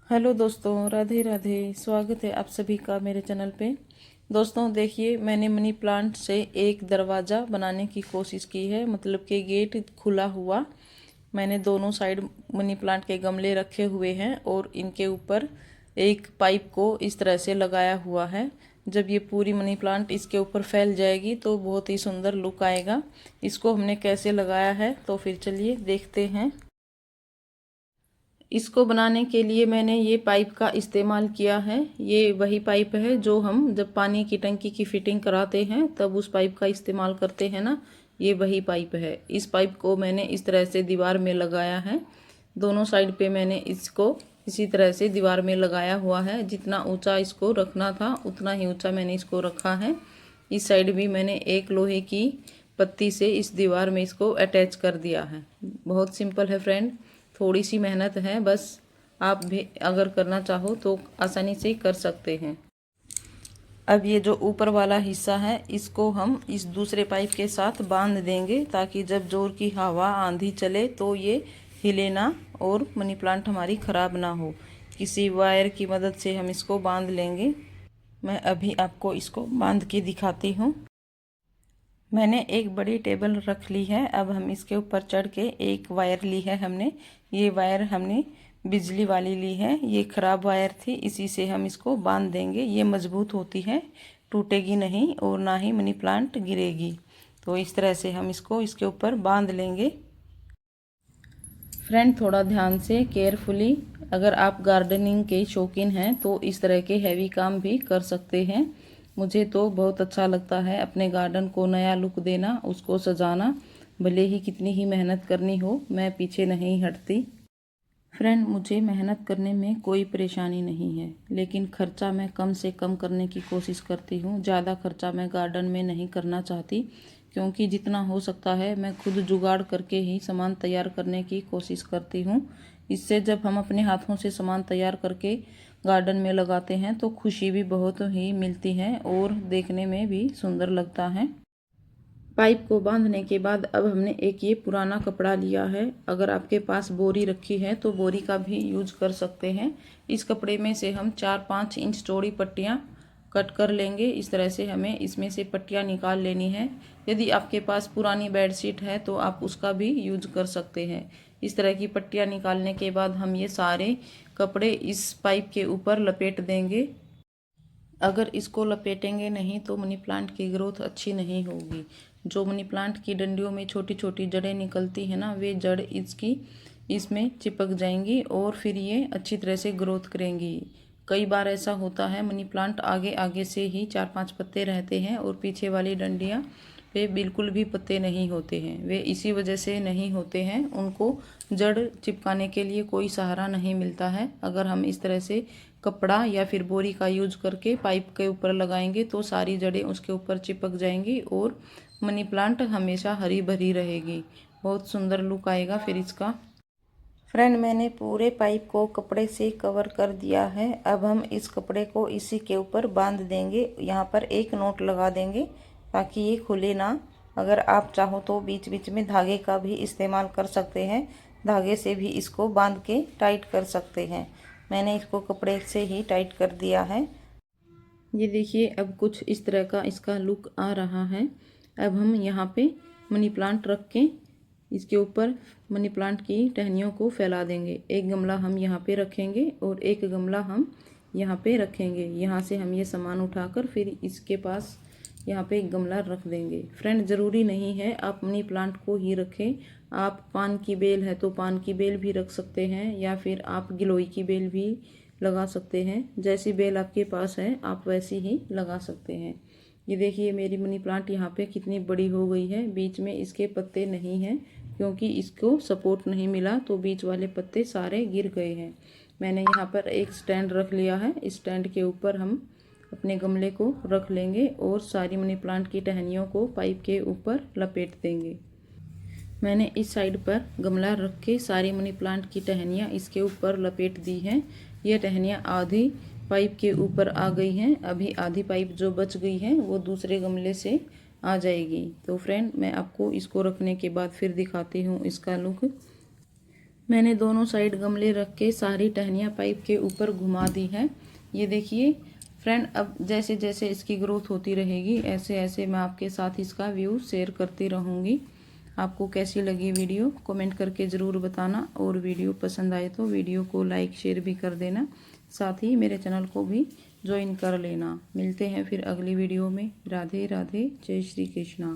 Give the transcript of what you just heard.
Hello दोस्तों, राधे राधे। स्वागत है आप सभी का मेरे चैनल पे। दोस्तों देखिए, मैंने मनी प्लांट से एक दरवाज़ा बनाने की कोशिश की है, मतलब कि गेट खुला हुआ। मैंने दोनों साइड मनी प्लांट के गमले रखे हुए हैं और इनके ऊपर एक पाइप को इस तरह से लगाया हुआ है। जब ये पूरी मनी प्लांट इसके ऊपर फैल जाएगी तो बहुत ही सुंदर लुक आएगा। इसको हमने कैसे लगाया है तो फिर चलिए देखते हैं। इसको बनाने के लिए मैंने ये पाइप का इस्तेमाल किया है। ये वही पाइप है जो हम जब पानी की टंकी की फिटिंग कराते हैं तब उस पाइप का इस्तेमाल करते हैं ना, ये वही पाइप है। इस पाइप को मैंने इस तरह से दीवार में लगाया है। दोनों साइड पे मैंने इसको इसी तरह से दीवार में लगाया हुआ है। जितना ऊंचा इसको रखना था उतना ही ऊंचा मैंने इसको रखा है। इस साइड भी मैंने एक लोहे की पत्ती से इस दीवार में इसको अटैच कर दिया है। बहुत सिंपल है फ्रेंड, थोड़ी सी मेहनत है बस। आप भी अगर करना चाहो तो आसानी से कर सकते हैं। अब ये जो ऊपर वाला हिस्सा है इसको हम इस दूसरे पाइप के साथ बांध देंगे ताकि जब जोर की हवा आंधी चले तो ये हिले ना और मनी प्लांट हमारी ख़राब ना हो। किसी वायर की मदद से हम इसको बांध लेंगे। मैं अभी आपको इसको बांध के दिखाती हूँ। मैंने एक बड़ी टेबल रख ली है। अब हम इसके ऊपर चढ़ के एक वायर ली है हमने। ये वायर हमने बिजली वाली ली है। ये ख़राब वायर थी, इसी से हम इसको बांध देंगे। ये मजबूत होती है, टूटेगी नहीं और ना ही मनी प्लांट गिरेगी। तो इस तरह से हम इसको इसके ऊपर बांध लेंगे। फ्रेंड थोड़ा ध्यान से, केयरफुली। अगर आप गार्डनिंग के शौकीन हैं तो इस तरह के हैवी काम भी कर सकते हैं। मुझे तो बहुत अच्छा लगता है अपने गार्डन को नया लुक देना, उसको सजाना। भले ही कितनी ही मेहनत करनी हो, मैं पीछे नहीं हटती। फ्रेंड मुझे मेहनत करने में कोई परेशानी नहीं है, लेकिन खर्चा मैं कम से कम करने की कोशिश करती हूँ। ज़्यादा खर्चा मैं गार्डन में नहीं करना चाहती, क्योंकि जितना हो सकता है मैं खुद जुगाड़ करके ही सामान तैयार करने की कोशिश करती हूँ। इससे जब हम अपने हाथों से सामान तैयार करके गार्डन में लगाते हैं तो खुशी भी बहुत ही मिलती है और देखने में भी सुंदर लगता है। पाइप को बांधने के बाद अब हमने एक ये पुराना कपड़ा लिया है। अगर आपके पास बोरी रखी है तो बोरी का भी यूज कर सकते हैं। इस कपड़े में से हम 4-5 इंच चौड़ी पट्टियाँ कट कर लेंगे। इस तरह से हमें इसमें से पट्टियाँ निकाल लेनी है। यदि आपके पास पुरानी बेडशीट है तो आप उसका भी यूज कर सकते हैं। इस तरह की पट्टियाँ निकालने के बाद हम ये सारे कपड़े इस पाइप के ऊपर लपेट देंगे। अगर इसको लपेटेंगे नहीं तो मनी प्लांट की ग्रोथ अच्छी नहीं होगी। जो मनी प्लांट की डंडियों में छोटी छोटी जड़ें निकलती हैं ना, वे जड़ इसकी इसमें चिपक जाएंगी और फिर ये अच्छी तरह से ग्रोथ करेंगी। कई बार ऐसा होता है मनी प्लांट आगे आगे से ही 4-5 पत्ते रहते हैं और पीछे वाली डंडियाँ पे बिल्कुल भी पत्ते नहीं होते हैं। वे इसी वजह से नहीं होते हैं, उनको जड़ चिपकाने के लिए कोई सहारा नहीं मिलता है। अगर हम इस तरह से कपड़ा या फिर बोरी का यूज करके पाइप के ऊपर लगाएंगे तो सारी जड़ें उसके ऊपर चिपक जाएंगी और मनी प्लांट हमेशा हरी भरी रहेगी। बहुत सुंदर लुक आएगा फिर इसका। फ्रेंड मैंने पूरे पाइप को कपड़े से कवर कर दिया है। अब हम इस कपड़े को इसी के ऊपर बांध देंगे। यहाँ पर एक नोट लगा देंगे ताकि ये खुले ना। अगर आप चाहो तो बीच बीच में धागे का भी इस्तेमाल कर सकते हैं। धागे से भी इसको बांध के टाइट कर सकते हैं। मैंने इसको कपड़े से ही टाइट कर दिया है। ये देखिए अब कुछ इस तरह का इसका लुक आ रहा है। अब हम यहाँ पे मनी प्लांट रख के इसके ऊपर मनी प्लांट की टहनियों को फैला देंगे। एक गमला हम यहाँ पे रखेंगे और एक गमला हम यहाँ पे रखेंगे। यहाँ से हम ये सामान उठाकर फिर इसके पास यहाँ पे एक गमला रख देंगे। फ्रेंड ज़रूरी नहीं है आप मनी प्लांट को ही रखें। आप पान की बेल है तो पान की बेल भी रख सकते हैं या फिर आप गिलोय की बेल भी लगा सकते हैं। जैसी बेल आपके पास है आप वैसी ही लगा सकते हैं। ये देखिए मेरी मनी प्लांट यहाँ पे कितनी बड़ी हो गई है। बीच में इसके पत्ते नहीं हैं क्योंकि इसको सपोर्ट नहीं मिला तो बीच वाले पत्ते सारे गिर गए हैं। मैंने यहाँ पर एक स्टैंड रख लिया है। इस स्टैंड के ऊपर हम अपने गमले को रख लेंगे और सारी मनी प्लांट की टहनियों को पाइप के ऊपर लपेट देंगे। मैंने इस साइड पर गमला रख के सारी मनी प्लांट की टहनियाँ इसके ऊपर लपेट दी हैं। ये टहनियाँ आधी पाइप के ऊपर आ गई हैं। अभी आधी पाइप जो बच गई है वो दूसरे गमले से आ जाएगी। तो फ्रेंड मैं आपको इसको रखने के बाद फिर दिखाती हूँ इसका लुक। मैंने दोनों साइड गमले रख के सारी टहनियाँ पाइप के ऊपर घुमा दी है। ये देखिए फ्रेंड, अब जैसे जैसे इसकी ग्रोथ होती रहेगी ऐसे ऐसे मैं आपके साथ इसका व्यू शेयर करती रहूँगी। आपको कैसी लगी वीडियो कमेंट करके ज़रूर बताना, और वीडियो पसंद आए तो वीडियो को लाइक शेयर भी कर देना, साथ ही मेरे चैनल को भी ज्वाइन कर लेना। मिलते हैं फिर अगली वीडियो में। राधे राधे, जय श्री कृष्णा।